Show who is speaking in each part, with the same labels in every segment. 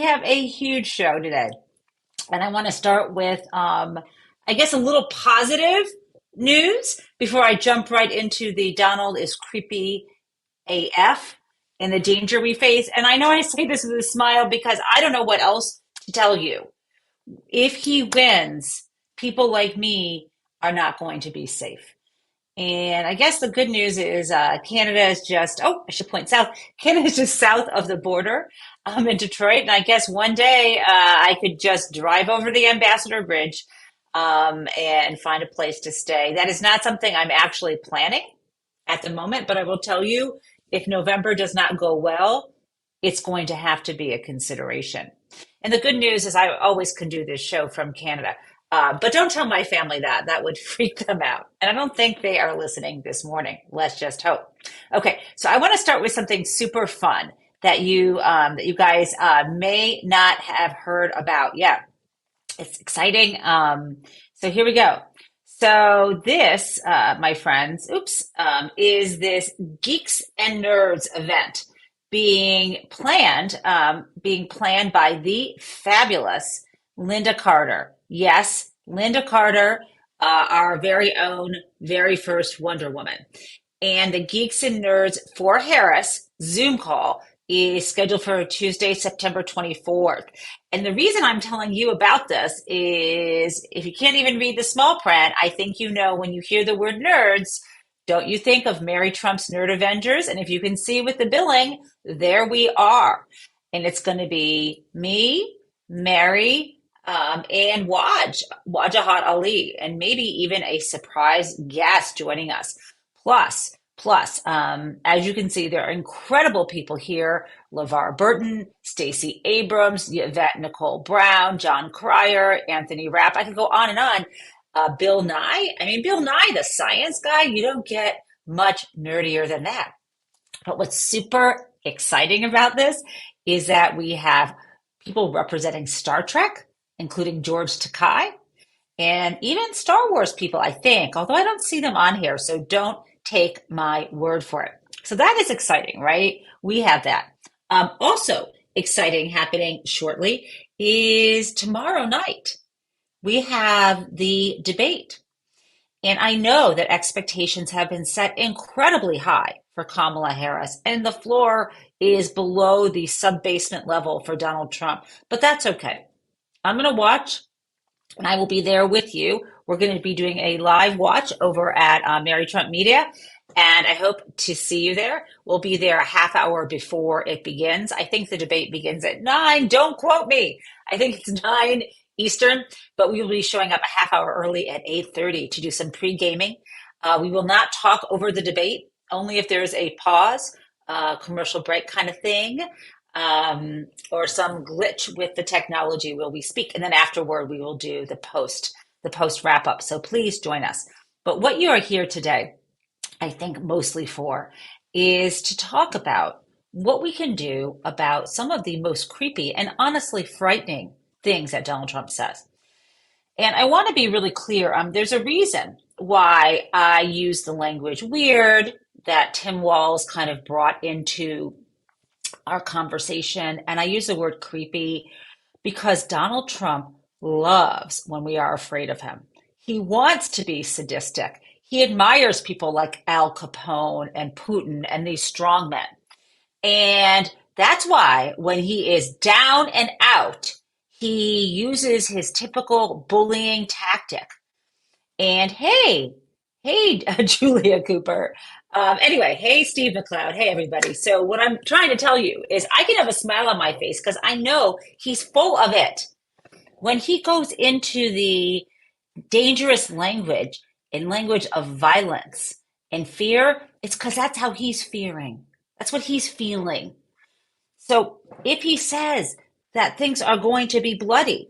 Speaker 1: We have a huge show today, and I want to start with, I guess, a little positive news before I jump right into the Donald is creepy AF and the danger we face. And I know I say this with a smile because I don't know what else to tell you. If he wins, people like me are not going to be safe. And I guess the good news is Canada is just, oh, I should point south. Canada is just south of the border in Detroit. And I guess one day I could just drive over the Ambassador Bridge and find a place to stay. That is not something I'm actually planning at the moment, but I will tell you if November does not go well, it's going to have to be a consideration. And the good news is I always can do this show from Canada. But don't tell my family that. That would freak them out. And I don't think they are listening this morning. Let's just hope. Okay, so I want to start with something super fun that you guys may not have heard about yet. It's exciting. So here we go. So this, my friends, is this Geeks and Nerds event being planned by the fabulous Linda Carter. Yes, Linda Carter, our very own, very first Wonder Woman. And the Geeks and Nerds for Harris Zoom call is scheduled for Tuesday, September 24th. And the reason I'm telling you about this is if you can't even read the small print, I think you know when you hear the word nerds, don't you think of Mary Trump's Nerd Avengers? And if you can see with the billing, there we are. And it's going to be me, Mary, and Wajahat Ali, and maybe even a surprise guest joining us. Plus, as you can see, there are incredible people here. LeVar Burton, Stacey Abrams, Yvette Nicole Brown, John Cryer, Anthony Rapp. I could go on and on. Bill Nye. I mean, Bill Nye, the science guy, you don't get much nerdier than that. But what's super exciting about this is that we have people representing Star Trek, including George Takei, and even Star Wars people, I think, although I don't see them on here, so don't take my word for it. So that is exciting, right? We have that. Also exciting happening shortly is tomorrow night. We have the debate. And I know that expectations have been set incredibly high for Kamala Harris, and the floor is below the sub-basement level for Donald Trump. But that's okay. I'm going to watch, and I will be there with you. We're going to be doing a live watch over at Mary Trump Media, and I hope to see you there. We'll be there a half hour before it begins. I think the debate begins at 9. Don't quote me. I think it's 9 Eastern, but we will be showing up a half hour early at 8:30 to do some pre-gaming. We will not talk over the debate, only if there's a pause, commercial break kind of thing, or some glitch with the technology will we speak. And then afterward, we will do the post wrap up. So please join us. But what you are here today, I think mostly for, is to talk about what we can do about some of the most creepy and honestly frightening things that Donald Trump says. And I want to be really clear. There's a reason why I use the language weird that Tim Walz kind of brought into our conversation. And I use the word creepy because Donald Trump loves when we are afraid of him. He wants to be sadistic. He admires people like Al Capone and Putin and these strong men. And that's why when he is down and out, he uses his typical bullying tactic. And hey, Julia Cooper. Anyway, hey, Steve McLeod. Hey, everybody. So what I'm trying to tell you is I can have a smile on my face because I know he's full of it. When he goes into the dangerous language and language of violence and fear, it's because that's how he's fearing. That's what he's feeling. So if he says that things are going to be bloody,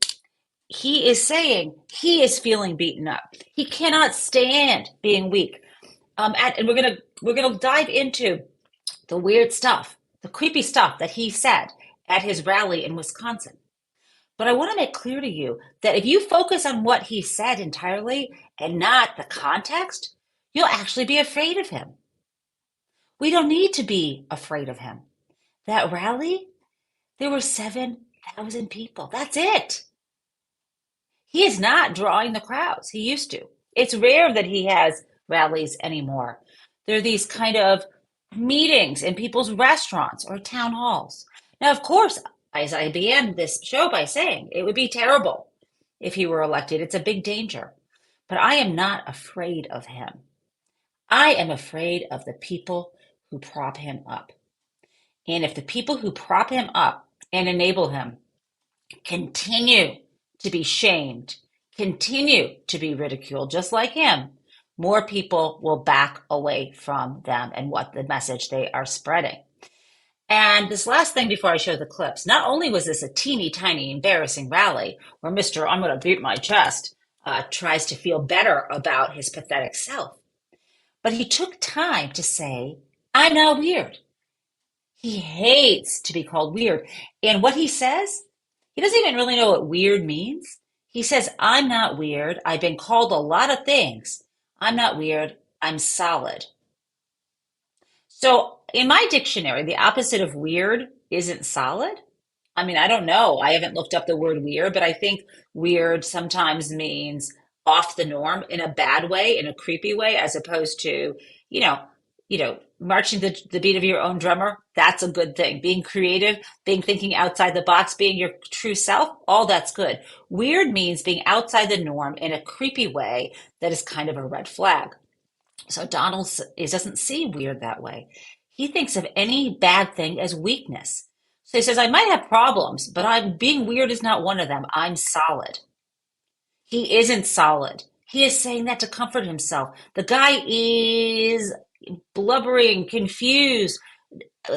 Speaker 1: he is saying he is feeling beaten up. He cannot stand being weak. And we're gonna dive into the weird stuff, the creepy stuff that he said at his rally in Wisconsin. But I want to make clear to you that if you focus on what he said entirely and not the context, you'll actually be afraid of him. We don't need to be afraid of him. That rally, there were 7 1,000 people. That's it. He is not drawing the crowds he used to. It's rare that he has rallies anymore. There are these kind of meetings in people's restaurants or town halls. Now, of course, as I began this show by saying, it would be terrible if he were elected. It's a big danger. But I am not afraid of him. I am afraid of the people who prop him up. And if the people who prop him up and enable him continue to be shamed, continue to be ridiculed, just like him, more people will back away from them and what the message they are spreading. And this last thing before I show the clips, not only was this a teeny tiny embarrassing rally where Mr. I'm going to beat my chest tries to feel better about his pathetic self, but he took time to say, I'm not weird. He hates to be called weird. And what he says, he doesn't even really know what weird means. He says, I'm not weird. I've been called a lot of things. I'm not weird. I'm solid. So in my dictionary, the opposite of weird isn't solid. I mean, I don't know. I haven't looked up the word weird, but I think weird sometimes means off the norm in a bad way, in a creepy way, as opposed to, you know, marching the beat of your own drummer. That's a good thing. Being creative, being thinking outside the box, being your true self, all that's good. Weird means being outside the norm in a creepy way that is kind of a red flag. So Donald doesn't see weird that way. He thinks of any bad thing as weakness. So he says, I might have problems, but I'm being weird is not one of them. I'm solid. He isn't solid. He is saying that to comfort himself. The guy is blubbering, confused,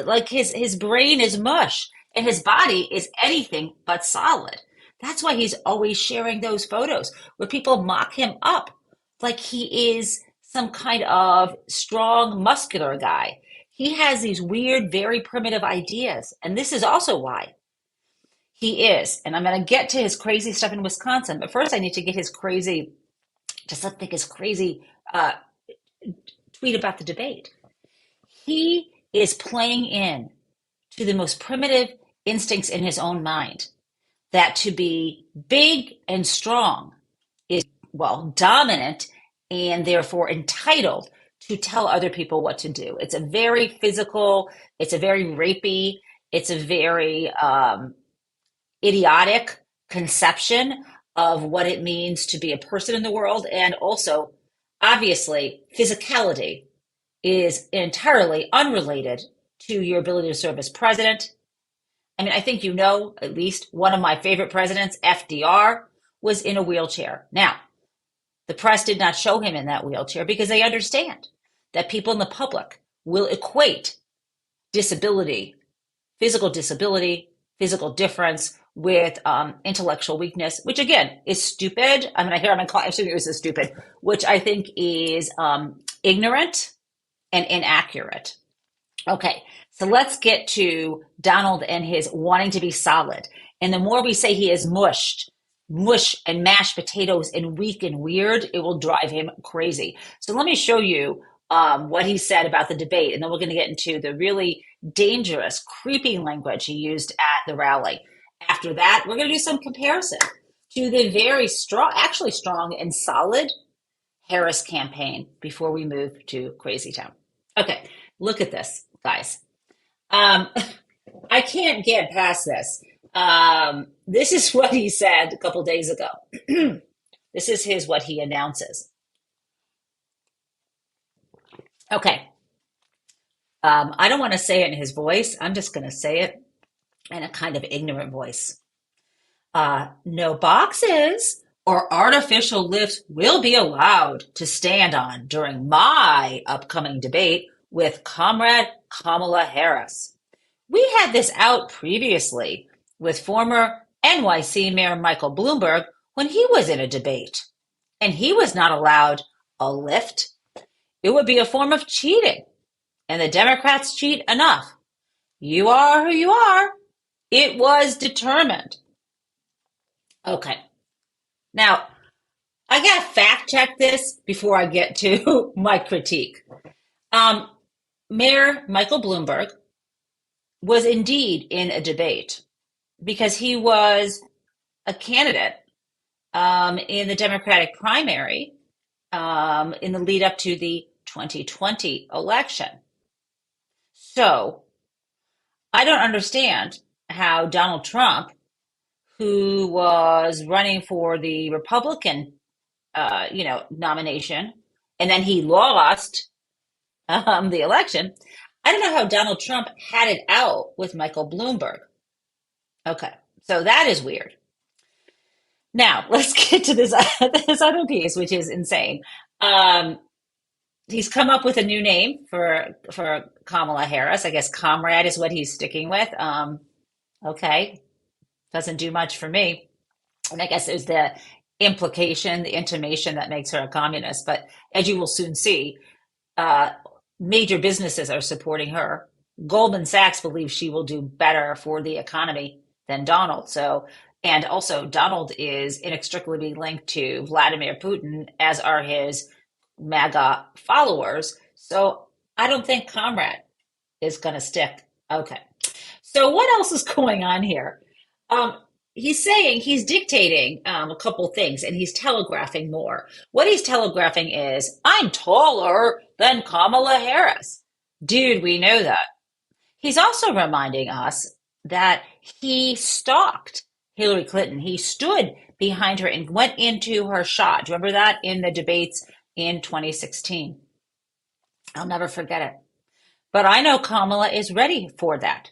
Speaker 1: like his brain is mush and his body is anything but solid. That's why he's always sharing those photos where people mock him up like he is some kind of strong, muscular guy. He has these weird, very primitive ideas. And this is also why he is. And I'm going to get to his crazy stuff in Wisconsin. But first, I need to get his crazy, just think his crazy tweet about the debate. He is playing in to the most primitive instincts in his own mind, that to be big and strong is, well, dominant and therefore entitled to tell other people what to do. It's a very physical, it's a very rapey, it's a very idiotic conception of what it means to be a person in the world. And also, obviously, physicality is entirely unrelated to your ability to serve as president. I mean, I think you know, at least one of my favorite presidents, FDR, was in a wheelchair. Now, the press did not show him in that wheelchair because they understand that people in the public will equate disability, physical difference with intellectual weakness, which again is stupid. I mean, I hear I'm assuming it was stupid, which I think is ignorant and inaccurate. Okay, so let's get to Donald and his wanting to be solid. And the more we say he is mush and mashed potatoes and weak and weird, it will drive him crazy. So let me show you what he said about the debate, and then we're going to get into the really dangerous, creepy language he used at the rally. After that, we're going to do some comparison to the very strong, actually strong and solid Harris campaign before we move to Crazy Town. Okay, look at this, guys. I can't get past this. This is what he said a couple days ago. This is what he announces. Okay. I don't want to say it in his voice. I'm just going to say it in a kind of ignorant voice. No boxes or artificial lifts will be allowed to stand on during my upcoming debate with Comrade Kamala Harris. We had this out previously with former NYC Mayor Michael Bloomberg when he was in a debate, and he was not allowed a lift. It would be a form of cheating, and the Democrats cheat enough. You are who you are. It was determined. Okay. Now, I got to fact check this before I get to my critique. Mayor Michael Bloomberg was indeed in a debate because he was a candidate in the Democratic primary in the lead up to the 2020 election. So I don't understand how Donald Trump, who was running for the Republican, nomination, and then he lost the election. I don't know how Donald Trump had it out with Michael Bloomberg. Okay, so that is weird. Now let's get to this this other piece, which is insane. Um, he's come up with a new name for Kamala Harris. I guess Comrade is what he's sticking with. Okay, doesn't do much for me. And I guess there's the implication, the intimation that makes her a communist. But as you will soon see, uh, major businesses are supporting her. Goldman Sachs believes she will do better for the economy than Donald. So, and also Donald is inextricably linked to Vladimir Putin, as are his MAGA followers. So I don't think Comrade is going to stick. Okay. So what else is going on here? Um, he's saying he's dictating a couple things and he's telegraphing more. What he's telegraphing is, I'm taller than Kamala Harris. Dude, we know that. He's also reminding us that he stalked Hillary Clinton. He stood behind her and went into her shot. Do you remember that in the debates in 2016? I'll never forget it. But I know Kamala is ready for that.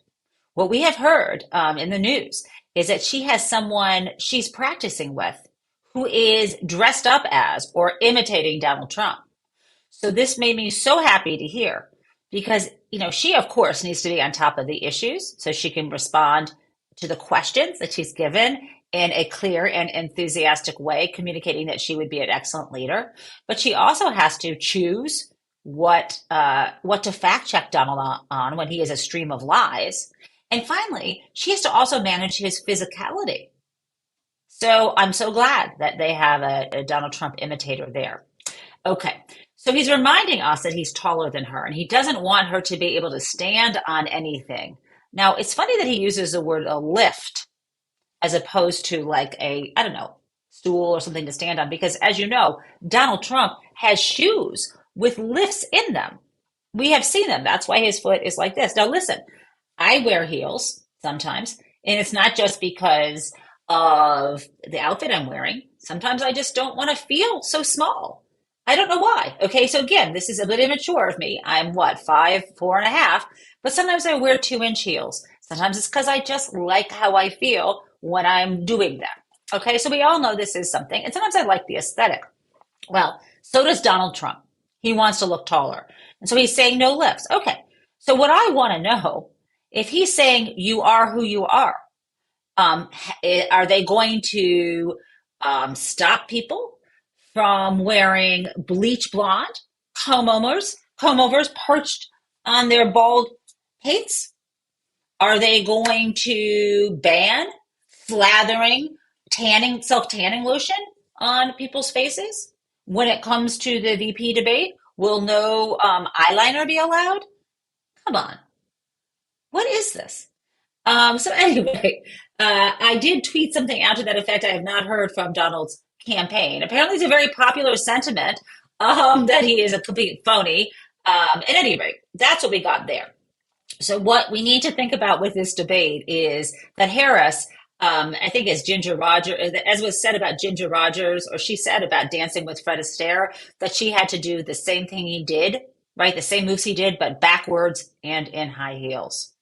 Speaker 1: What we have heard in the news is that she has someone she's practicing with who is dressed up as or imitating Donald Trump. So this made me so happy to hear because, she of course needs to be on top of the issues so she can respond to the questions that she's given in a clear and enthusiastic way, communicating that she would be an excellent leader. But she also has to choose what to fact check Donald on when he is a stream of lies. And finally, she has to also manage his physicality. So I'm so glad that they have a Donald Trump imitator there. Okay. So he's reminding us that he's taller than her and he doesn't want her to be able to stand on anything. Now, it's funny that he uses the word a lift as opposed to like I don't know, stool or something to stand on, because as you know, Donald Trump has shoes with lifts in them. We have seen them. That's why his foot is like this. Now, listen, I wear heels sometimes, and it's not just because of the outfit I'm wearing. Sometimes I just don't want to feel so small. I don't know why. Okay, so again, this is a bit immature of me. I'm what, 5'4.5", but sometimes I wear 2-inch heels. Sometimes it's because I just like how I feel when I'm doing them. Okay, so we all know this is something, and sometimes I like the aesthetic. Well, so does Donald Trump. He wants to look taller. And so he's saying no lifts. Okay, so what I want to know, if he's saying you are who you um, are they going to stop people from wearing bleach blonde comb overs perched on their bald pates? Are they going to ban slathering self-tanning lotion on people's faces? When it comes to the VP debate, will no eyeliner be allowed? Come on. What is this? So anyway, I did tweet something out to that effect. I have not heard from Donald's campaign. Apparently, it's a very popular sentiment that he is a complete phony. At any rate, that's what we got there. So what we need to think about with this debate is that Harris, I think as Ginger Rogers, as was said about Ginger Rogers, or she said about Dancing with Fred Astaire, that she had to do the same thing he did, right? The same moves he did, but backwards and in high heels.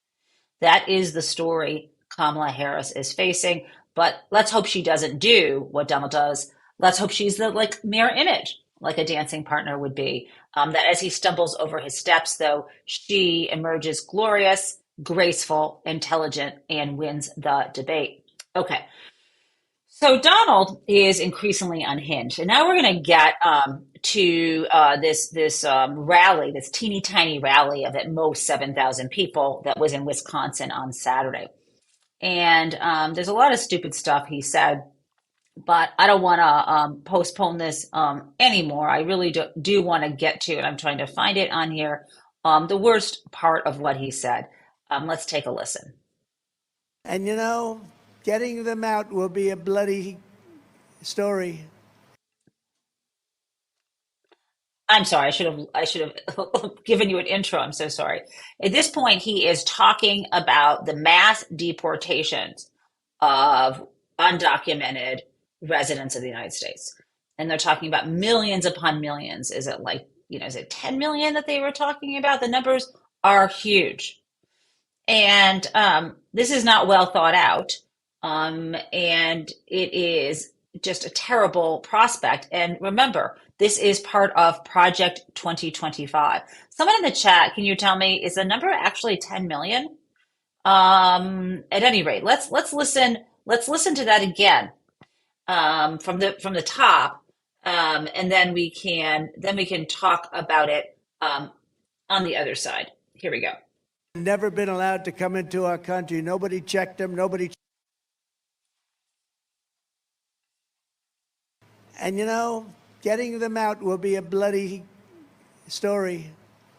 Speaker 1: That is the story Kamala Harris is facing. But let's hope she doesn't do what Donald does. Let's hope she's the mirror image, like a dancing partner would be. That as he stumbles over his steps, though, she emerges glorious, graceful, intelligent, and wins the debate. Okay, so Donald is increasingly unhinged, and now we're going to get to this rally, this teeny tiny rally of at most 7,000 people that was in Wisconsin on Saturday. And there's a lot of stupid stuff he said, but I don't want to postpone this anymore. I really do want to get to it. I'm trying to find it on here. The worst part of what he said. Let's take a listen.
Speaker 2: And Getting them out will be a bloody story.
Speaker 1: I'm sorry. I should have given you an intro. I'm so sorry. At this point, he is talking about the mass deportations of undocumented residents of the United States. And they're talking about millions upon millions. Is it like, is it 10 million that they were talking about? The numbers are huge. And this is not well thought out. And it is just a terrible prospect. And remember, this is part of Project 2025. Someone in the chat, can you tell me, is the number actually 10 million? At any rate, let's listen. Let's listen to that again from the top, and then we can talk about it on the other side. Here we go.
Speaker 2: Never been allowed to come into our country. Nobody checked them. Nobody. And getting them out will be a bloody story.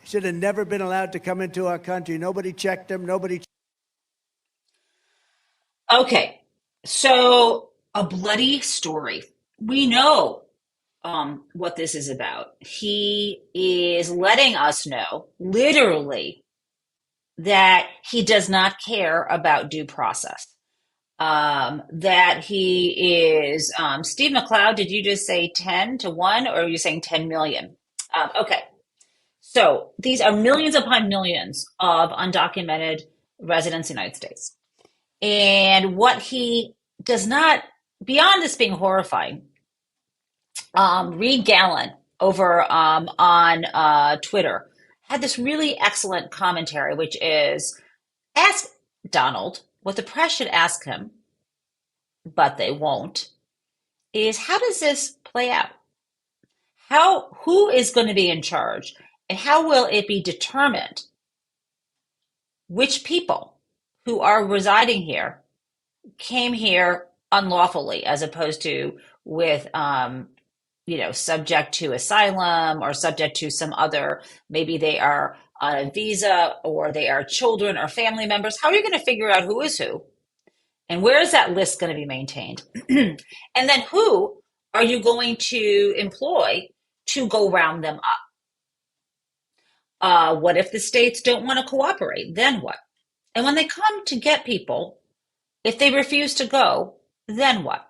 Speaker 2: Should have never been allowed to come into our country. Nobody checked them. Nobody.
Speaker 1: Okay, so a bloody story. We know what this is about. He is letting us know, literally, that he does not care about due process. That he is, Steve McLeod, did you just say 10 to 1 or are you saying 10 million? Okay, so these are millions upon millions of undocumented residents in the United States. And what he does not, beyond this being horrifying, Reed Gallen over on Twitter had this really excellent commentary, which is ask Donald what the press should ask him, but they won't, is how does this play out? Who is going to be in charge, and how will it be determined which people who are residing here came here unlawfully as opposed to with subject to asylum or subject to some other, maybe they are on a visa or they are children or family members. How are you going to figure out who is who? And where is that list going to be maintained? And then who are you going to employ to go round them up? What if the states don't want to cooperate? Then what? And when they come to get people, if they refuse to go, then what?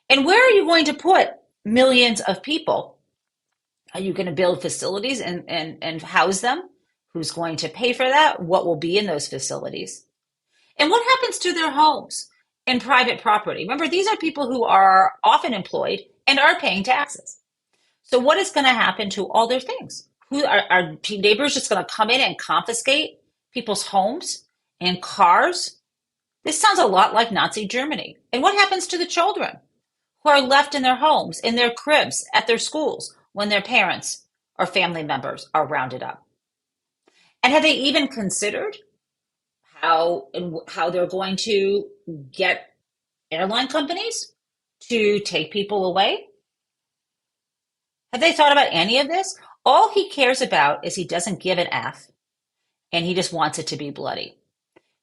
Speaker 1: And where are you going to put millions of people? Are you going to build facilities and house them? Who's going to pay for that? What will be in those facilities? And what happens to their homes and private property? Remember, these are people who are often employed and are paying taxes. So what is going to happen to all their things? Who are neighbors just going to come in and confiscate people's homes and cars? This sounds a lot like Nazi Germany. And what happens to the children who are left in their homes, in their cribs, at their schools when their parents or family members are rounded up? And have they even considered how they're going to get airline companies to take people away? Have they thought about any of this? All he cares about is he doesn't give an F, and he just wants it to be bloody.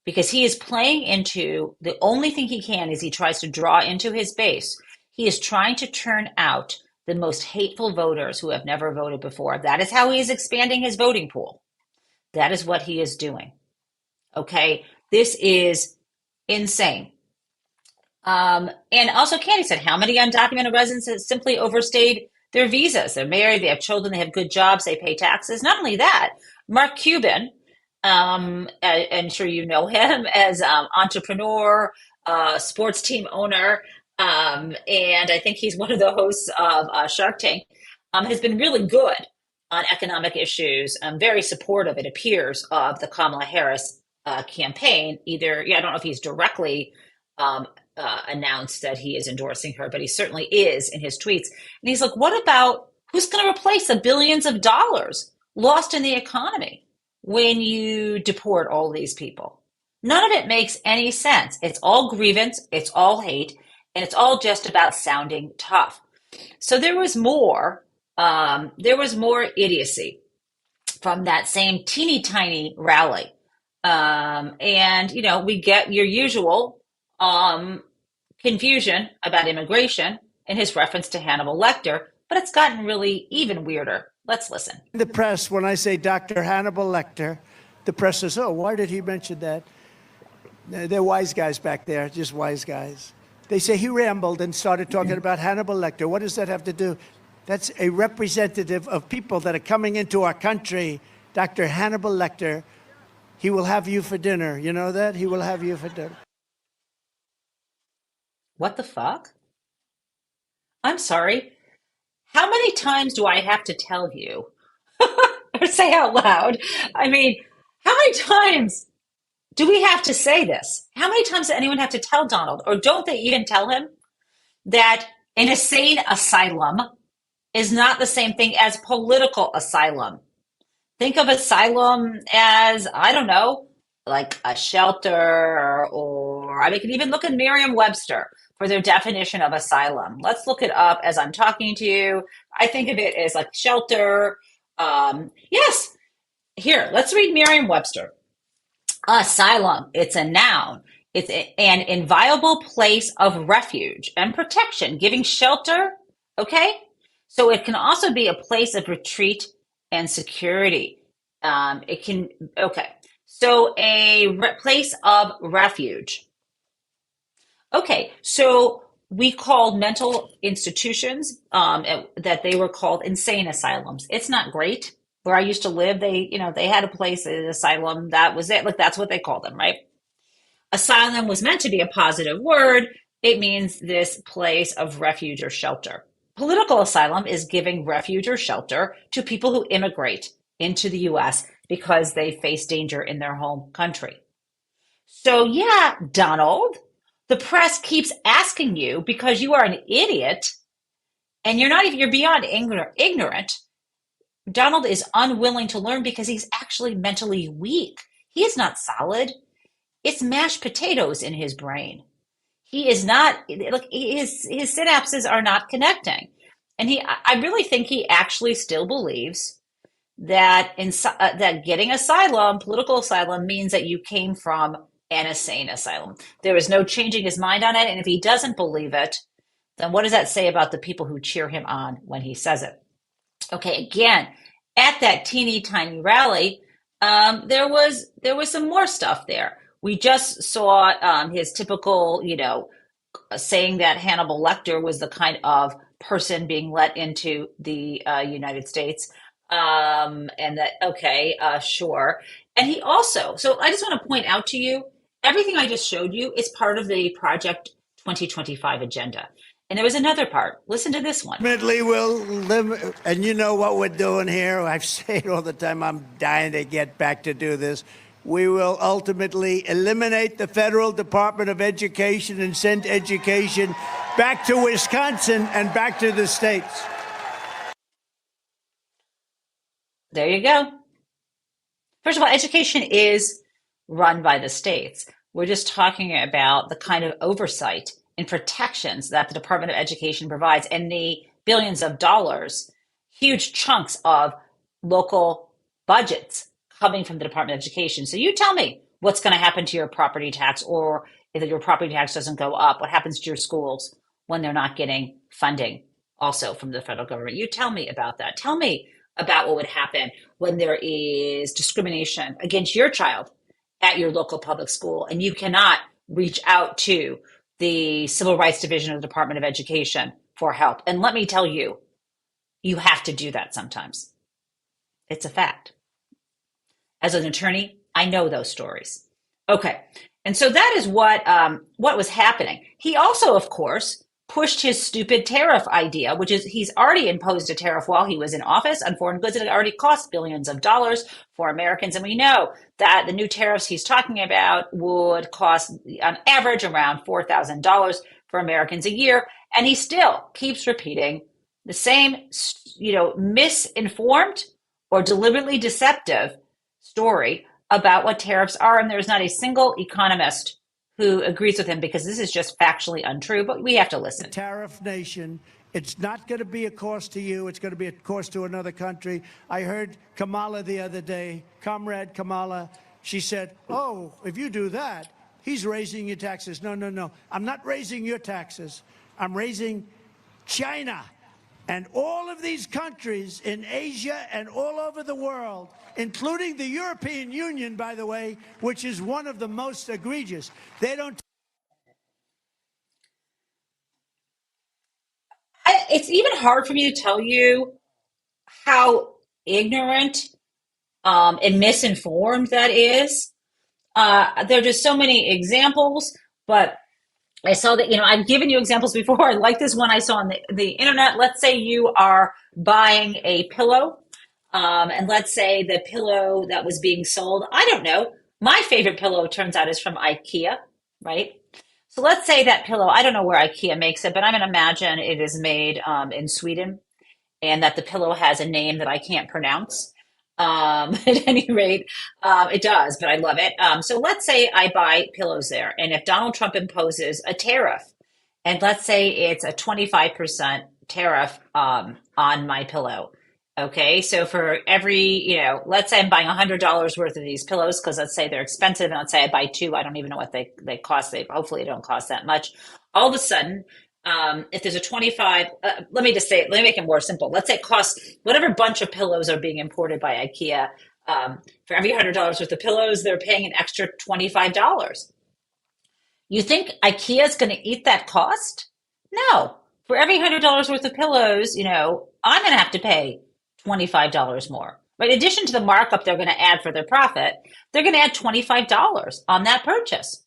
Speaker 1: Because he is playing into the only thing he can is he tries to draw into his base. He is trying to turn out the most hateful voters who have never voted before. That is how he is expanding his voting pool. That is what he is doing. Okay, this is insane. And also, Candy said, how many undocumented residents have simply overstayed their visas? They're married, they have children, they have good jobs, they pay taxes. Not only that, Mark Cuban, I'm sure you know him as entrepreneur, sports team owner, and I think he's one of the hosts of Shark Tank, has been really good on economic issues, very supportive, it appears, of the Kamala Harris campaign. I don't know if he's directly announced that he is endorsing her, but he certainly is in his tweets. And he's like, what about who's going to replace the billions of dollars lost in the economy when you deport all these people? None of it makes any sense. It's all grievance, it's all hate, and it's all just about sounding tough. So there was more idiocy from that same teeny tiny rally. And we get your usual um, confusion about immigration in his reference to Hannibal Lecter, but it's gotten really even weirder. Let's listen.
Speaker 2: The press, when I say Dr. Hannibal Lecter, the press says, oh, why did he mention that? They're wise guys back there, just wise guys. They say he rambled and started talking about Hannibal Lecter. What does that have to do? That's a representative of people that are coming into our country. Dr. Hannibal Lecter, he will have you for dinner. You know that? He will have you for dinner.
Speaker 1: What the fuck? I'm sorry. How many times do I have to tell you or say out loud? I mean, how many times do we have to say this? How many times does anyone have to tell Donald, or don't they even tell him that an insane asylum is not the same thing as political asylum? Think of asylum as, I don't know, like a shelter, or I mean, you can even look at Merriam-Webster for their definition of asylum. Let's look it up as I'm talking to you. I think of it as like shelter. Yes, here, let's read Merriam-Webster. Asylum, it's a noun. It's an inviolable place of refuge and protection, giving shelter. Okay? So it can also be a place of retreat and security. It can, okay. So place of refuge. Okay, so we called mental institutions that they were called insane asylums. It's not great. Where I used to live, they had a place, an asylum. That was it. Like that's what they called them, right? Asylum was meant to be a positive word. It means this place of refuge or shelter. Political asylum is giving refuge or shelter to people who immigrate into the US because they face danger in their home country. So, yeah, Donald, the press keeps asking you because you are an idiot and you're beyond ignorant. Donald is unwilling to learn because he's actually mentally weak. He is not solid. It's mashed potatoes in his brain. He is not, look, his synapses are not connecting. And I really think he actually still believes that that getting asylum, political asylum, means that you came from an insane asylum. There is no changing his mind on it. And if he doesn't believe it, then what does that say about the people who cheer him on when he says it? Okay, again, at that teeny tiny rally, there was some more stuff there. We just saw his typical, saying that Hannibal Lecter was the kind of person being let into the United States. And that, okay, sure. And he also, so I just want to point out to you, everything I just showed you is part of the Project 2025 agenda. And there was another part. Listen to this one.
Speaker 2: Ultimately, we'll live, and you know what we're doing here. I say it all the time. I'm dying to get back to do this. We will ultimately eliminate the federal Department of Education and send education back to Wisconsin and back to the states.
Speaker 1: There you go. First of all, education is run by the states. We're just talking about the kind of oversight and protections that the Department of Education provides and the billions of dollars, huge chunks of local budgets coming from the Department of Education. So you tell me what's going to happen to your property tax, or if your property tax doesn't go up, what happens to your schools when they're not getting funding also from the federal government. You tell me about that. Tell me about what would happen when there is discrimination against your child at your local public school and you cannot reach out to the Civil Rights Division of the Department of Education for help. And let me tell you, you have to do that sometimes. It's a fact. As an attorney, I know those stories. Okay, and so that is what was happening. He also, of course, pushed his stupid tariff idea, which is he's already imposed a tariff while he was in office on foreign goods that already cost billions of dollars for Americans. And we know that the new tariffs he's talking about would cost on average around $4,000 for Americans a year. And he still keeps repeating the same, misinformed or deliberately deceptive story about what tariffs are. And there's not a single economist who agrees with him because this is just factually untrue, but we have to listen.
Speaker 2: Tariff nation. It's not going to be a cost to you. It's going to be a cost to another country. I heard Kamala the other day, Comrade Kamala. She said, oh, if you do that, he's raising your taxes. No, no, no. I'm not raising your taxes. I'm raising China and all of these countries in Asia and all over the world, including the European Union, by the way, which is one of the most egregious. They don't.
Speaker 1: It's even hard for me to tell you how ignorant and misinformed that is. There are just so many examples, but I saw that, I've given you examples before. Like this one I saw on the internet. Let's say you are buying a pillow, and let's say the pillow that was being sold, I don't know. My favorite pillow, turns out, is from IKEA, right? So let's say that pillow, I don't know where IKEA makes it, but I'm going to imagine it is made in Sweden and that the pillow has a name that I can't pronounce. At any rate, it does, but I love it. So let's say I buy pillows there, and if Donald Trump imposes a tariff, and let's say it's a 25% tariff on my pillow. Okay, so for every, let's say I'm buying $100 worth of these pillows because let's say they're expensive, and let's say I buy two, I don't even know what they cost. They hopefully don't cost that much. All of a sudden, if there's a 25, let me just say, let me make it more simple. Let's say it costs whatever bunch of pillows are being imported by IKEA. For every $100 worth of pillows, they're paying an extra $25. You think IKEA is going to eat that cost? No. For every $100 worth of pillows, I'm going to have to pay $25 more. But in addition to the markup they're going to add for their profit, they're going to add $25 on that purchase.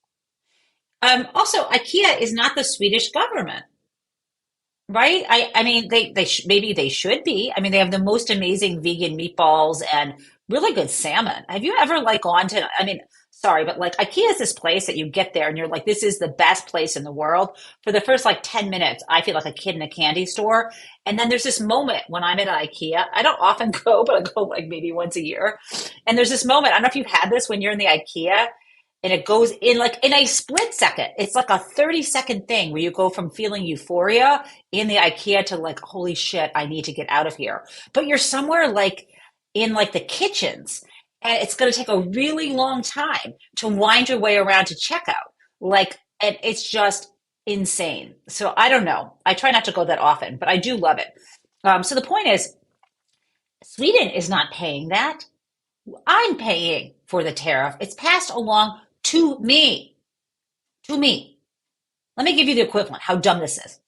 Speaker 1: Also, IKEA is not the Swedish government, right? I mean, maybe they should be. I mean, they have the most amazing vegan meatballs and really good salmon. Have you ever like gone to, I mean, sorry, but like IKEA is this place that you get there and you're like, this is the best place in the world. For the first like 10 minutes, I feel like a kid in a candy store. And then there's this moment when I'm at IKEA. I don't often go, but I go like maybe once a year. And there's this moment, I don't know if you've had this when you're in the IKEA and it goes in like in a split second. It's like a 30-second thing where you go from feeling euphoria in the IKEA to like, holy shit, I need to get out of here. But you're somewhere like in like the kitchens, and it's going to take a really long time to wind your way around to checkout. Like, and it's just insane. So I don't know. I try not to go that often, but I do love it. So the point is, Sweden is not paying that. I'm paying for the tariff. It's passed along to me. To me. Let me give you the equivalent, how dumb this is.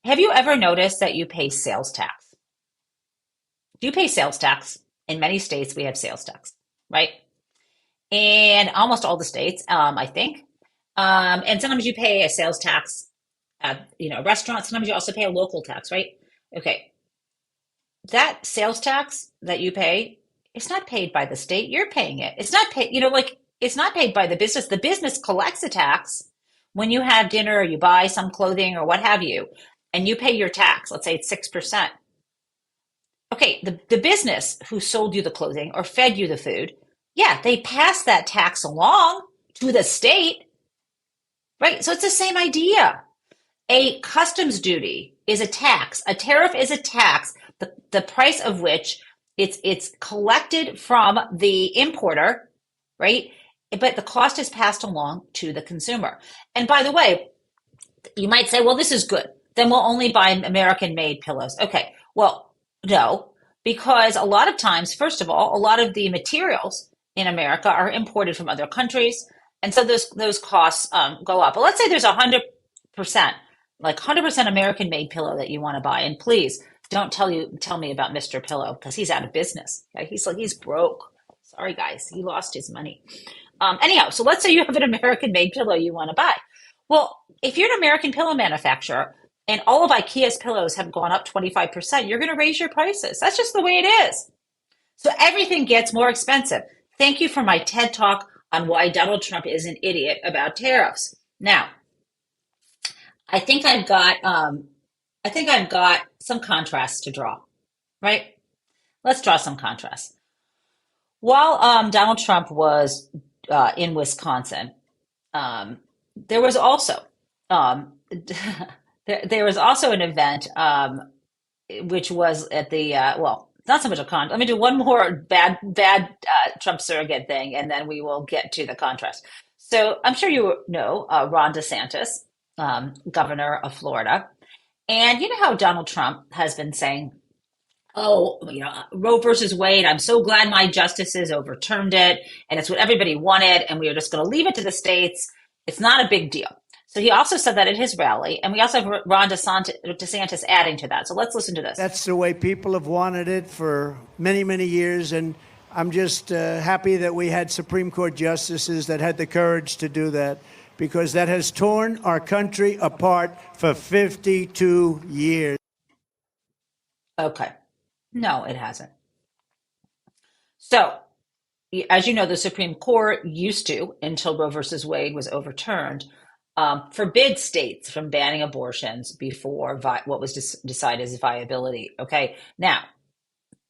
Speaker 1: Have you ever noticed that you pay sales tax? Do you pay sales tax? In many states, we have sales tax, right? And almost all the states, I think. And sometimes you pay a sales tax at, restaurants. Sometimes you also pay a local tax, right? Okay. That sales tax that you pay, it's not paid by the state. You're paying it. It's not paid, like it's not paid by the business. The business collects a tax when you have dinner or you buy some clothing or what have you, and you pay your tax. Let's say it's 6%. Okay, the business who sold you the clothing or fed you the food, yeah, they pass that tax along to the state, right? So it's the same idea. A customs duty is a tax. A tariff is a tax, the price of which it's collected from the importer, right? But the cost is passed along to the consumer. And by the way, you might say, well, this is good. Then we'll only buy American made pillows. Okay, well, no, because a lot of times, first of all, a lot of the materials in America are imported from other countries. And so those costs go up. But let's say there's 100%, like 100% American made pillow that you want to buy. And please don't tell me about Mr. Pillow because he's out of business. Okay? He's broke. Sorry, guys. He lost his money. Anyhow, so let's say you have an American made pillow you want to buy. Well, if you're an American pillow manufacturer and all of IKEA's pillows have gone up 25%, you're going to raise your prices. That's just the way it is. So everything gets more expensive. Thank you for my TED Talk on why Donald Trump is an idiot about tariffs. Now, I think I've got some contrasts to draw, right? Let's draw some contrasts. While Donald Trump was in Wisconsin, there was also there was also an event which was at the well, not so much a con. Let me do one more bad Trump surrogate thing, and then we will get to the contrast. So I'm sure you know Ron DeSantis, governor of Florida. And you know how Donald Trump has been saying, oh, Roe versus Wade, I'm so glad my justices overturned it. And it's what everybody wanted. And we are just going to leave it to the states. It's not a big deal. So he also said that at his rally. And we also have Ron DeSantis adding to that. So let's listen to this.
Speaker 2: That's the way people have wanted it for many, many years. And I'm just happy that we had Supreme Court justices that had the courage to do that, because that has torn our country apart for 52 years.
Speaker 1: Okay. No, it hasn't. So, as you know, the Supreme Court used to, until Roe versus Wade was overturned, forbid states from banning abortions before what was decided as viability. Okay. Now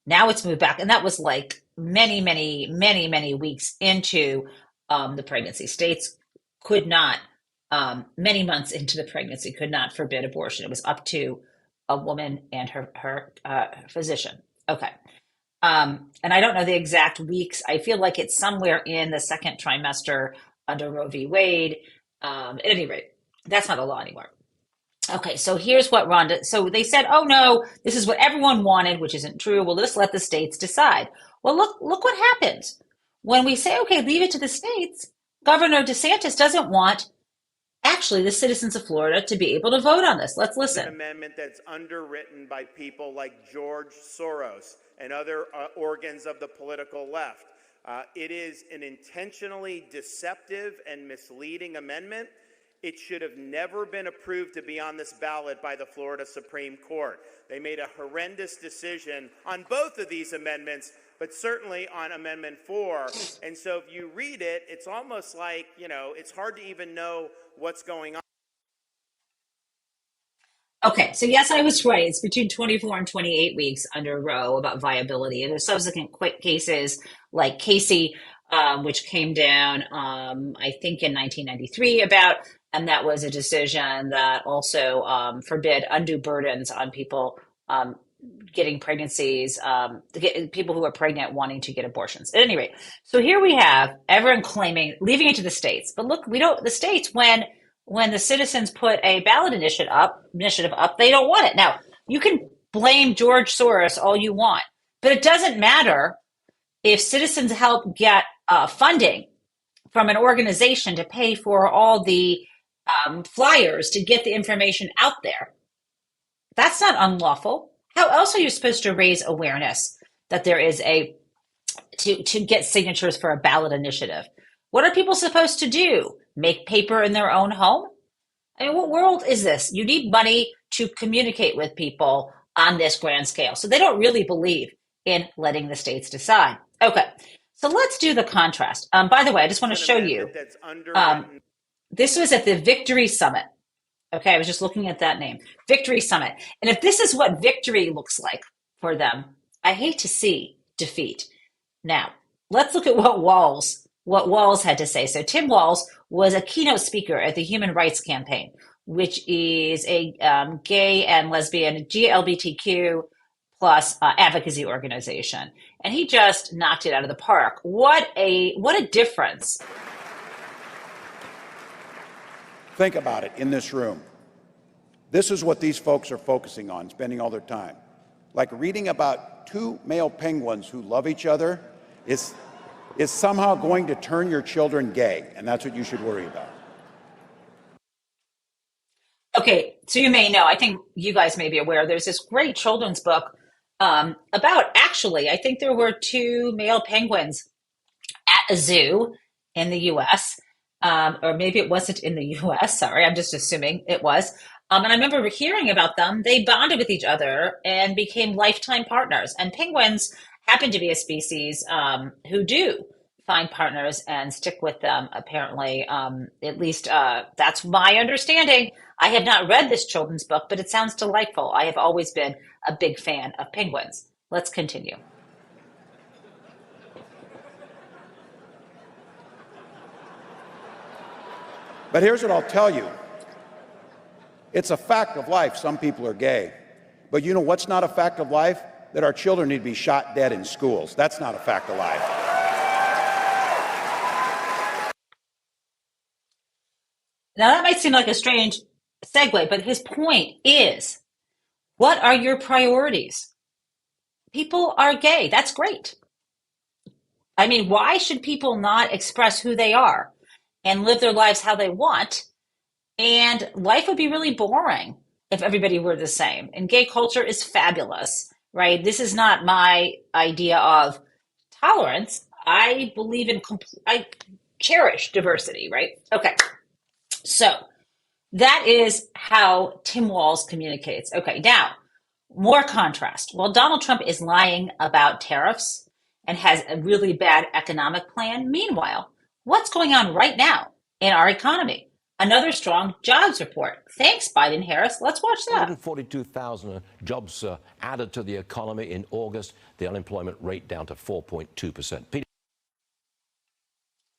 Speaker 1: it's moved back. And that was like many weeks into the pregnancy. States could not, many months into the pregnancy, could not forbid abortion. It was up to a woman and her physician. Okay. And I don't know the exact weeks. I feel like it's somewhere in the second trimester under Roe v. Wade. At any rate, that's not a law anymore. Okay, so here's what Rhonda. So they said, "Oh no, this is what everyone wanted," which isn't true. Well, let's let the states decide. Well, look what happens when we say, "Okay, leave it to the states." Governor DeSantis doesn't want actually the citizens of Florida to be able to vote on this. Let's listen.
Speaker 3: An amendment that's underwritten by people like George Soros and other organs of the political left. It is an intentionally deceptive and misleading amendment. It should have never been approved to be on this ballot by the Florida Supreme Court. They made a horrendous decision on both of these amendments, but certainly on Amendment 4. And so if you read it, it's almost like, it's hard to even know what's going on.
Speaker 1: Okay, so yes, I was right. It's between 24 and 28 weeks under Roe about viability. And there's subsequent quick cases like Casey, which came down, I think, in 1993 and that was a decision that also forbid undue burdens on people getting pregnancies, people who are pregnant wanting to get abortions. At any rate, so here we have everyone claiming leaving it to the states. But look, the states, when the citizens put a ballot initiative up, they don't want it. Now, you can blame George Soros all you want, but it doesn't matter if citizens help get funding from an organization to pay for all the flyers to get the information out there. That's not unlawful. How else are you supposed to raise awareness that there is to get signatures for a ballot initiative? What are people supposed to do? Make paper in their own home? I mean, what world is this? You need money to communicate with people on this grand scale. So they don't really believe in letting the states decide. Okay, so let's do the contrast. By the way, I just want to show you. This was at the Victory Summit. Okay, I was just looking at that name, Victory Summit. And if this is what victory looks like for them, I hate to see defeat. Now, let's look at what Walz had to say. So Tim Walz was a keynote speaker at the Human Rights Campaign, which is a gay and lesbian GLBTQ plus advocacy organization. And he just knocked it out of the park. What a difference.
Speaker 4: Think about it in this room. This is what these folks are focusing on, spending all their time. Like reading about two male penguins who love each other is somehow going to turn your children gay, and that's what you should worry about.
Speaker 1: Okay, so you may know, I think you guys may be aware, there's this great children's book about, actually, I think there were two male penguins at a zoo in the U.S., or maybe it wasn't in the U.S., sorry, I'm just assuming it was. And I remember hearing about them. They bonded with each other and became lifetime partners. And penguins happen to be a species who do find partners and stick with them, apparently. At least that's my understanding. I have not read this children's book, but it sounds delightful. I have always been a big fan of penguins. Let's continue.
Speaker 4: But here's what I'll tell you. It's a fact of life. Some people are gay. But you know what's not a fact of life? That our children need to be shot dead in schools. That's not a fact of life.
Speaker 1: Now, that might seem like a strange segue, but his point is, what are your priorities? People are gay. That's great. I mean, why should people not express who they are and live their lives how they want? And life would be really boring if everybody were the same. And gay culture is fabulous, right? This is not my idea of tolerance. I believe in, I cherish diversity, right? Okay. So that is how Tim Walz communicates. Okay. Now, more contrast. Well, Donald Trump is lying about tariffs and has a really bad economic plan. Meanwhile, what's going on right now in our economy? Another strong jobs report. Thanks, Biden Harris. Let's watch that.
Speaker 5: 142,000 jobs added to the economy in August. The unemployment rate down to 4.2%.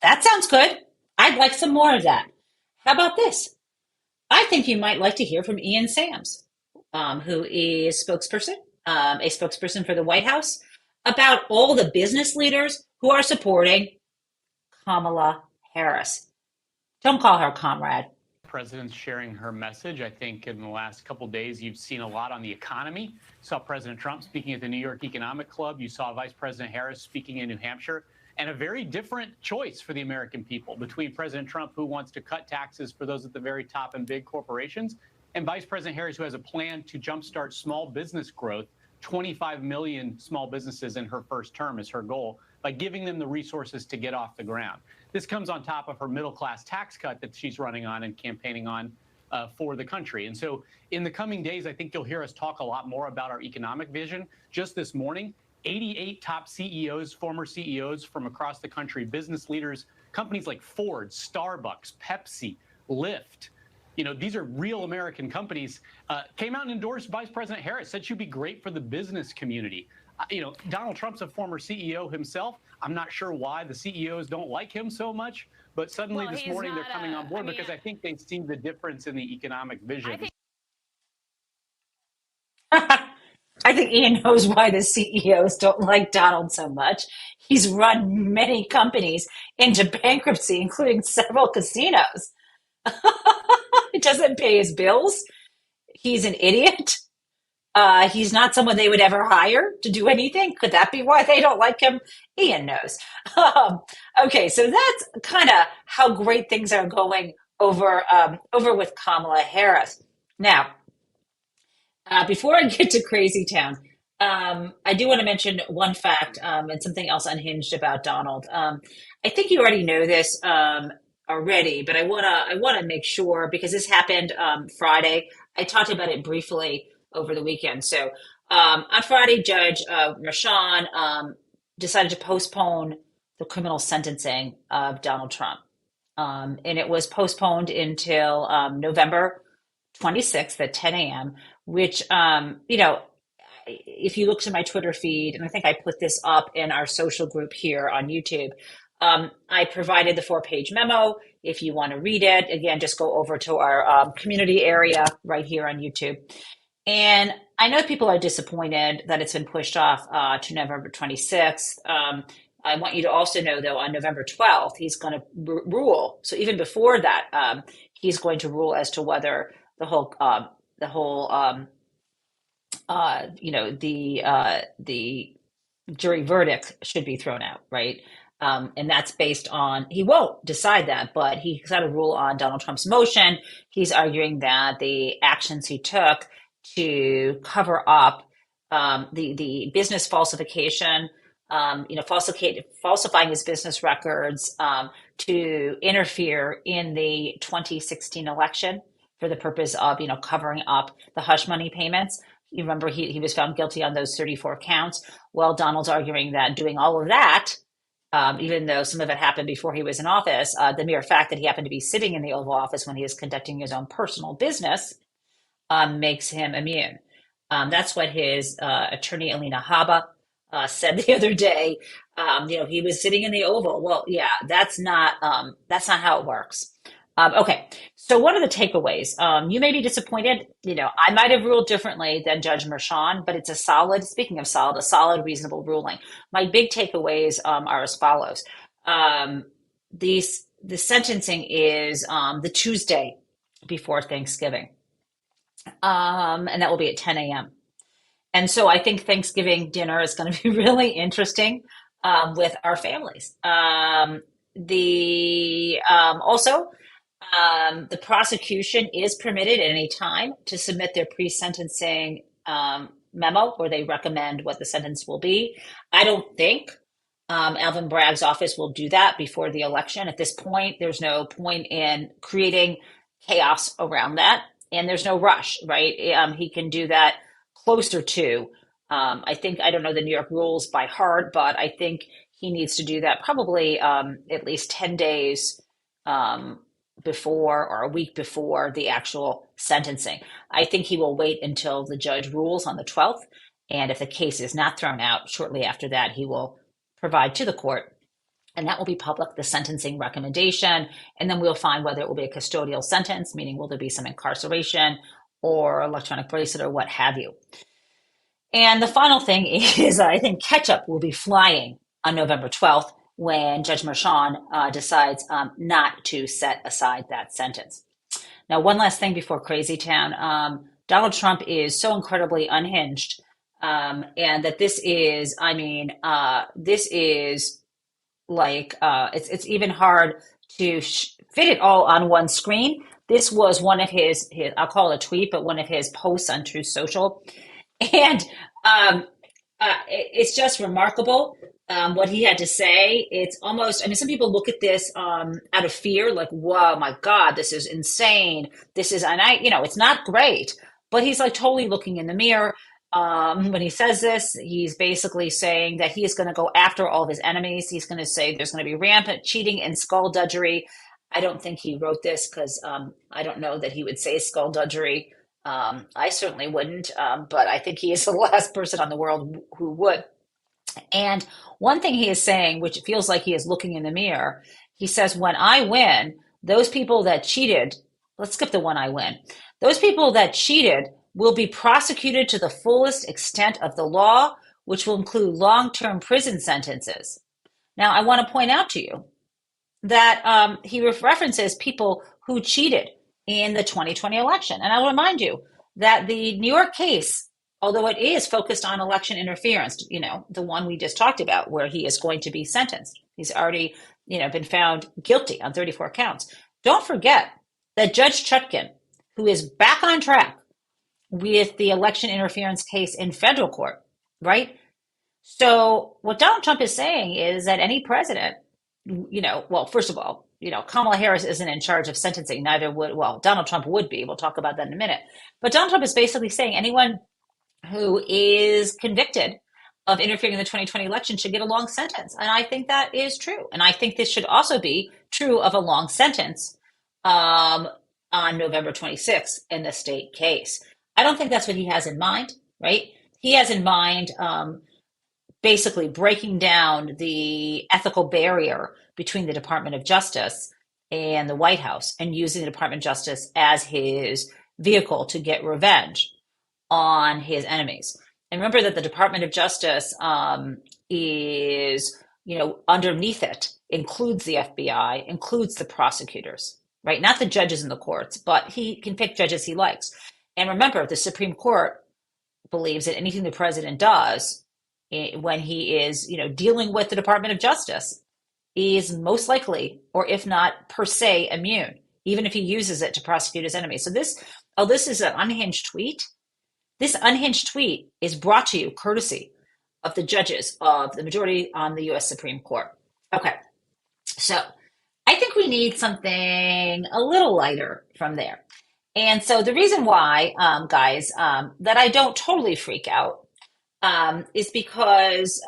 Speaker 1: That sounds good. I'd like some more of that. How about this? I think you might like to hear from Ian Sams, who is a spokesperson for the White House, about all the business leaders who are supporting Kamala Harris. Don't call her comrade.
Speaker 6: President's sharing her message. I think in the last couple of days, you've seen a lot on the economy. You saw President Trump speaking at the New York Economic Club. You saw Vice President Harris speaking in New Hampshire. And a very different choice for the American people between President Trump, who wants to cut taxes for those at the very top and big corporations, and Vice President Harris, who has a plan to jumpstart small business growth. 25 million small businesses in her first term is her goal, by giving them the resources to get off the ground. This comes on top of her middle-class tax cut that she's running on and campaigning on for the country. And so in the coming days, I think you'll hear us talk a lot more about our economic vision. Just this morning, 88 top CEOs, former CEOs from across the country, business leaders, companies like Ford, Starbucks, Pepsi, Lyft, these are real American companies, came out and endorsed Vice President Harris, said she'd be great for the business community. Donald Trump's a former CEO himself. I'm not sure why the CEOs don't like him so much, but suddenly this morning they're coming on board because I think they see the difference in the economic vision.
Speaker 1: I think Ian knows why the CEOs don't like Donald so much. He's run many companies into bankruptcy, including several casinos. He doesn't pay his bills. He's an idiot. He's not someone they would ever hire to do anything. Could that be why they don't like him? Ian knows. Okay, so that's kind of how great things are going over with Kamala Harris. Now, before I get to Crazy Town, I do want to mention one fact and something else unhinged about Donald. I think you already know this already, but I wanna make sure because this happened Friday. I talked about it briefly over the weekend. So on Friday, Judge Merchan decided to postpone the criminal sentencing of Donald Trump, and it was postponed until November 26th at 10 a.m., which, if you look to my Twitter feed, and I think I put this up in our social group here on YouTube, I provided the 4-page memo. If you want to read it, again, just go over to our community area right here on YouTube. And I know people are disappointed that it's been pushed off to November 26th. I want you to also know, though, on November 12th, he's going to rule. So even before that, he's going to rule as to whether the jury verdict should be thrown out, right? And that's based on, he won't decide that, but he's got a rule on Donald Trump's motion. He's arguing that the actions he took to cover up the business falsification, falsifying his business records, to interfere in the 2016 election for the purpose of, covering up the hush money payments. You remember he was found guilty on those 34 counts. Well, Donald's arguing that doing all of that, even though some of it happened before he was in office, the mere fact that he happened to be sitting in the Oval Office when he was conducting his own personal business makes him immune. That's what his attorney, Alina Habba, said the other day. He was sitting in the Oval. Well, yeah, that's not how it works. Okay, so what are the takeaways? You may be disappointed. I might have ruled differently than Judge Merchan, but it's a solid, reasonable ruling. My big takeaways are as follows. the sentencing is the Tuesday before Thanksgiving, and that will be at 10 a.m. And so I think Thanksgiving dinner is going to be really interesting with our families. The also the prosecution is permitted at any time to submit their pre-sentencing memo where they recommend what the sentence will be. I don't think Alvin Bragg's office will do that before the election. At this point, there's no point in creating chaos around that, and there's no rush, right? He can do that closer to. I think, I don't know the New York rules by heart, but I think he needs to do that probably at least 10 days before, or a week before the actual sentencing. I think he will wait until the judge rules on the 12th. And if the case is not thrown out shortly after that, he will provide to the court, and that will be public, the sentencing recommendation. And then we'll find whether it will be a custodial sentence, meaning will there be some incarceration or electronic bracelet or what have you. And the final thing is I think ketchup will be flying on November 12th when Judge Merchan decides not to set aside that sentence. Now, one last thing before Crazy Town. Donald Trump is so incredibly unhinged, and that this is, this is like, it's even hard to fit it all on one screen. This was one of his, I'll call it a tweet, but one of his posts on Truth Social. And it's just remarkable what he had to say. It's almost, some people look at this out of fear, like, whoa, my God, this is insane. This is, and it's not great, but he's like totally looking in the mirror. When he says this, he's basically saying that he is going to go after all of his enemies. He's going to say there's going to be rampant cheating and skullduggery. I don't think he wrote this because I don't know that he would say skullduggery. I certainly wouldn't, but I think he is the last person on the world who would. And one thing he is saying, which feels like he is looking in the mirror, he says, when I win, those people that cheated, let's skip the when I win, those people that cheated will be prosecuted to the fullest extent of the law, which will include long-term prison sentences. Now, I want to point out to you that he references people who cheated in the 2020 election. And I'll remind you that the New York case, although it is focused on election interference, the one we just talked about where he is going to be sentenced, he's already, been found guilty on 34 counts. Don't forget that Judge Chutkan, who is back on track with the election interference case in federal court, right? So what Donald Trump is saying is that any president, well, first of all, Kamala Harris isn't in charge of sentencing. Neither would, Donald Trump would be. We'll talk about that in a minute. But Donald Trump is basically saying anyone who is convicted of interfering in the 2020 election should get a long sentence. And I think that is true. And I think this should also be true of a long sentence on November 26th in the state case. I don't think that's what he has in mind, right? He has in mind basically breaking down the ethical barrier between the Department of Justice and the White House and using the Department of Justice as his vehicle to get revenge on his enemies. And remember that the Department of Justice is, underneath it includes the FBI, includes the prosecutors, right? Not the judges in the courts, but he can pick judges he likes. And remember, the Supreme Court believes that anything the president does when he is, dealing with the Department of Justice is most likely, or if not per se, immune, even if he uses it to prosecute his enemies. So this is an unhinged tweet. This unhinged tweet is brought to you courtesy of the judges of the majority on the U.S. Supreme Court. Okay, so I think we need something a little lighter from there. And so the reason why, guys, that I don't totally freak out is because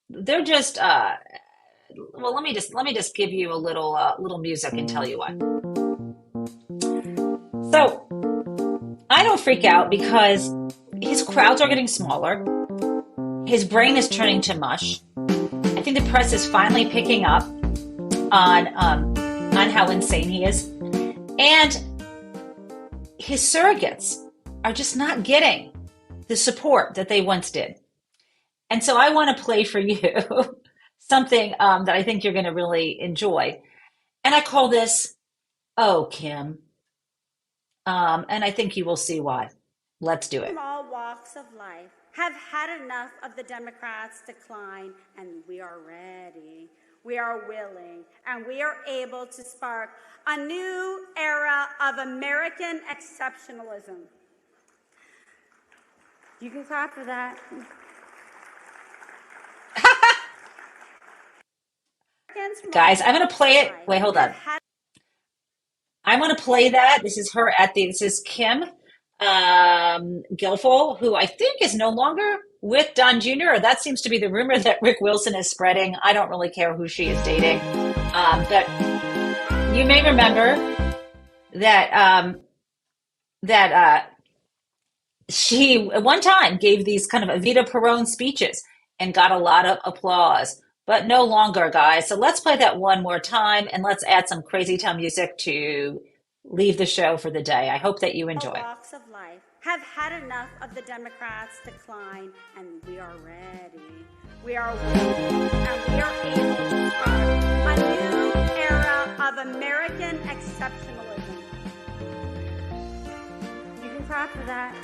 Speaker 1: they're just, well, let me just give you a little music and tell you why. So I don't freak out because his crowds are getting smaller. His brain is turning to mush. I think the press is finally picking up on how insane he is. And his surrogates are just not getting the support that they once did. And so I want to play for you something that I think you're going to really enjoy. And I call this, oh, Kim. And I think you will see why. Let's do it.
Speaker 7: From all walks of life have had enough of the Democrats' decline, and we are ready, we are willing, and we are able to spark a new era of American exceptionalism. You can clap for that.
Speaker 1: Guys, I'm going to play it. Wait, hold on. I'm going to play that. This is her this is Kim Guilfoyle, who I think is no longer with Don Jr., or that seems to be the rumor that Rick Wilson is spreading. I don't really care who she is dating. But you may remember that she at one time gave these kind of Evita Peron speeches and got a lot of applause, but no longer, guys. So let's play that one more time and let's add some crazy town music to leave the show for the day. I hope that you enjoy.
Speaker 7: Walks of life have had enough of the Democrats' decline, and we are ready. We are willing, and we are able to start a new era of American exceptionalism. You can clap for that.